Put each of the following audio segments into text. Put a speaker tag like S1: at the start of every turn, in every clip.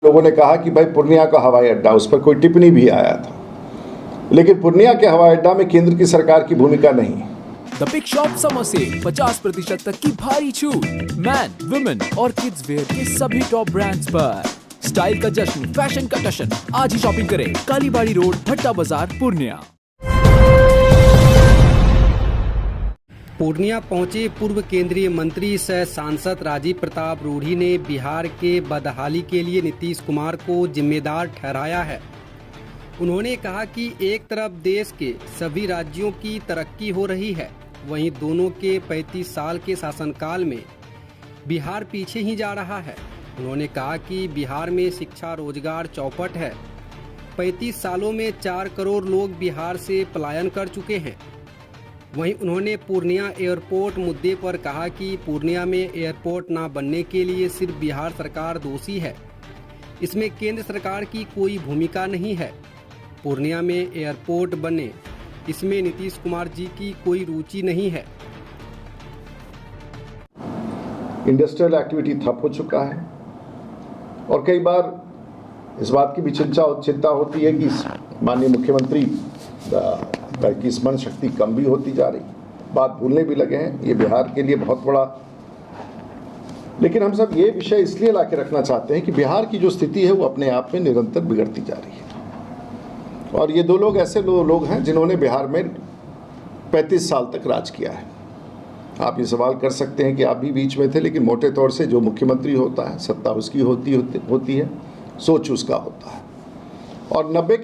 S1: लोगों ने कहा कि भाई पूर्णिया का हवाई अड्डा, उस पर कोई टिप्पणी भी आया था, लेकिन पूर्णिया के हवाई अड्डा में केंद्र की सरकार की भूमिका नहीं है।
S2: The big shop summer sale 50% तक की भारी छूट, मैन, वुमेन और किड्स वेयर के सभी टॉप ब्रांड्स पर। स्टाइल का जश्न, फैशन का टशन, आज ही शॉपिंग करें। कालीबाड़ी रोड, भट्टा बाजार, पूर्णिया।
S3: पूर्णिया पहुंचे पूर्व केंद्रीय मंत्री सह सांसद राजीव प्रताप रूढ़ी ने बिहार के बदहाली के लिए नीतीश कुमार को जिम्मेदार ठहराया है। उन्होंने कहा कि एक तरफ देश के सभी राज्यों की तरक्की हो रही है, वहीं दोनों के 35 साल के शासनकाल में बिहार पीछे ही जा रहा है। उन्होंने कहा कि बिहार में शिक्षा, रोजगार चौपट है। 35 सालों में 4 करोड़ लोग बिहार से पलायन कर चुके हैं। वहीं उन्होंने पूर्णिया एयरपोर्ट मुद्दे पर कहा कि पूर्णिया में एयरपोर्ट न बनने के लिए सिर्फ बिहार सरकार दोषी है, इसमें केंद्र सरकार की कोई भूमिका नहीं है। पूर्णिया में एयरपोर्ट बने, इसमें नीतीश कुमार जी की कोई रुचि नहीं है।
S1: इंडस्ट्रियल एक्टिविटी ठप हो चुका है और कई बार इस बात की भी चिंता होती है कि माननीय मुख्यमंत्री की स्मरण शक्ति कम भी होती जा रही, बात भूलने भी लगे हैं। ये बिहार के लिए बहुत बड़ा, लेकिन हम सब ये विषय इसलिए ला के रखना चाहते हैं कि बिहार की जो स्थिति है वो अपने आप में निरंतर बिगड़ती जा रही है। और ये दो लोग ऐसे लोग हैं जिन्होंने बिहार में 35 साल तक राज किया है। आप ये सवाल कर सकते हैं कि आप भी बीच में थे, लेकिन मोटे तौर से जो मुख्यमंत्री होता है, सत्ता उसकी होती है, सोच उसका होता है। और 90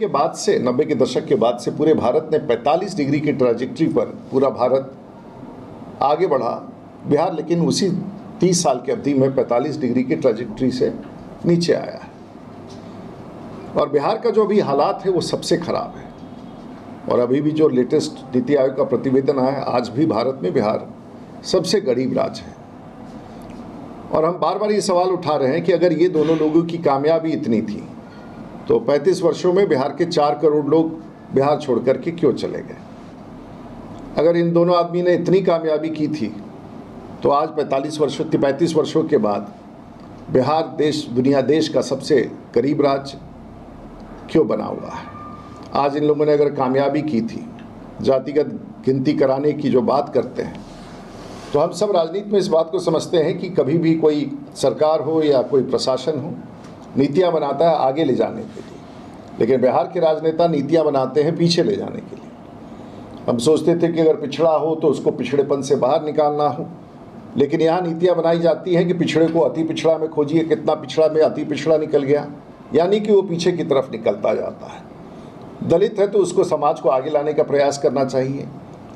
S1: के दशक के बाद से पूरे भारत ने 45 डिग्री की ट्रैजेक्टरी पर पूरा भारत आगे बढ़ा। बिहार लेकिन उसी 30 साल की अवधि में 45 डिग्री की ट्रैजेक्टरी से नीचे आया है। और बिहार का जो भी हालात है वो सबसे खराब है। और अभी भी जो लेटेस्ट नीति आयोग का प्रतिवेदन आया है, आज भी भारत में बिहार सबसे गरीब राज्य है। और हम बार बार ये सवाल उठा रहे हैं कि अगर ये दोनों लोगों की कामयाबी इतनी थी तो 35 वर्षों में बिहार के 4 करोड़ लोग बिहार छोड़ करके क्यों चले गए? अगर इन दोनों आदमी ने इतनी कामयाबी की थी तो आज 35 वर्षों के बाद बिहार देश का सबसे गरीब राज्य क्यों बना हुआ है? आज इन लोगों ने अगर कामयाबी की थी, जातिगत गिनती कराने की जो बात करते हैं, तो हम सब राजनीति में इस बात को समझते हैं कि कभी भी कोई सरकार हो या कोई प्रशासन हो, नीतियां बनाता है आगे ले जाने के लिए, लेकिन बिहार के राजनेता नीतियां बनाते हैं पीछे ले जाने के लिए। हम सोचते थे कि अगर पिछड़ा हो तो उसको पिछड़ेपन से बाहर निकालना हो, लेकिन यहाँ नीतियां बनाई जाती हैं कि पिछड़े को अति पिछड़ा में खोजिए, कितना पिछड़ा में अति पिछड़ा निकल गया, यानी कि वो पीछे की तरफ निकलता जाता है। दलित है तो उसको समाज को आगे लाने का प्रयास करना चाहिए,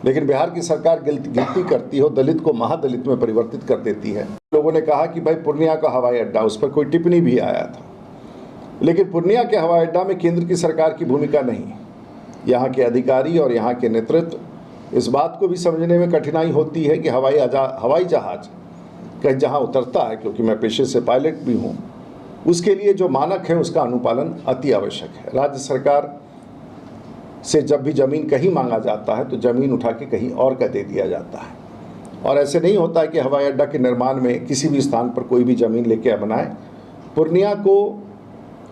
S1: लेकिन बिहार की सरकार गिनती करती हो दलित को महादलित में परिवर्तित कर देती है। लोगों ने कहा कि भाई पूर्णिया का हवाई अड्डा, उस पर कोई टिप्पणी भी आया था, लेकिन पूर्णिया के हवाई अड्डा में केंद्र की सरकार की भूमिका नहीं है। यहाँ के अधिकारी और यहाँ के नेतृत्व इस बात को भी समझने में कठिनाई होती है कि हवाई जहाज कहीं जहाँ उतरता है, क्योंकि मैं पेशे से पायलट भी हूँ, उसके लिए जो मानक है उसका अनुपालन अति आवश्यक है। राज्य सरकार से जब भी ज़मीन कहीं मांगा जाता है तो ज़मीन उठा के कहीं और का दे दिया जाता है। और ऐसे नहीं होता है कि हवाई अड्डा के निर्माण में किसी भी स्थान पर कोई भी ज़मीन लेके बनाए। पूर्णिया को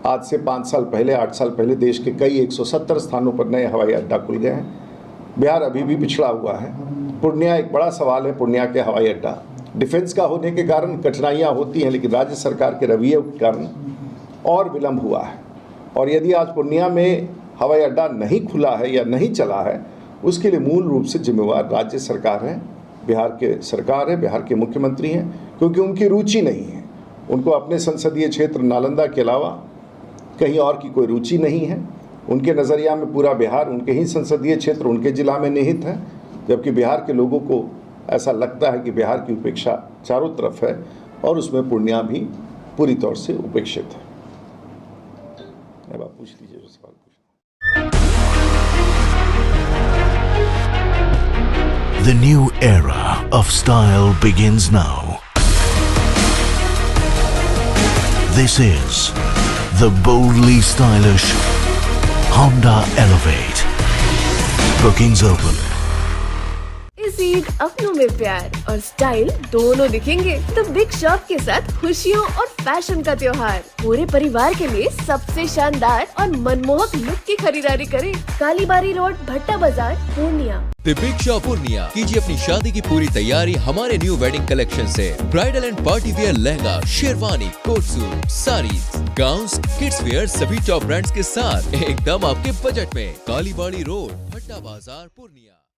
S1: आज से 5 साल पहले, 8 साल पहले देश के कई 170 स्थानों पर नए हवाई अड्डा खुल गए हैं। बिहार अभी भी पिछड़ा हुआ है। पूर्णिया एक बड़ा सवाल है। पूर्णिया के हवाई अड्डा डिफेंस का होने के कारण कठिनाइयाँ होती हैं, लेकिन राज्य सरकार के रवैये के कारण और विलम्ब हुआ है। और यदि आज पूर्णिया में हवाई अड्डा नहीं खुला है या नहीं चला है, उसके लिए मूल रूप से जिम्मेवार राज्य सरकार है, बिहार के सरकार है, बिहार के मुख्यमंत्री हैं, क्योंकि उनकी रुचि नहीं है। उनको अपने संसदीय क्षेत्र नालंदा के अलावा कहीं और की कोई रुचि नहीं है। उनके नज़रिया में पूरा बिहार, उनके ही संसदीय क्षेत्र, उनके जिला में निहित है, जबकि बिहार के लोगों को ऐसा लगता है कि बिहार की उपेक्षा चारों तरफ है और उसमें पूर्णिया भी पूरी तौर से उपेक्षित है। अब आप पूछ लीजिए जो सवाल।
S4: The new era of style begins now. This is the boldly stylish Honda Elevate. Bookings open.
S5: में सीड, अपनों में प्यार और स्टाइल दोनों दिखेंगे। तो बिग शॉप के साथ खुशियों और फैशन का त्योहार पूरे परिवार के लिए सबसे शानदार और मनमोहक लुक की खरीदारी करें। Kalibari road, Bhatta Bazar, Purnia.
S6: The big shop Purnia. कीजिए अपनी शादी की पूरी तैयारी हमारे न्यू वेडिंग कलेक्शन से। Bridal and party wear lehenga, sherwani, coat suit, saris, gowns, kids wear सभी टॉप ब्रांड्स के साथ एकदम आपके बजट में। कालीबाड़ी रोड, भट्टा बाजार, पूर्णिया।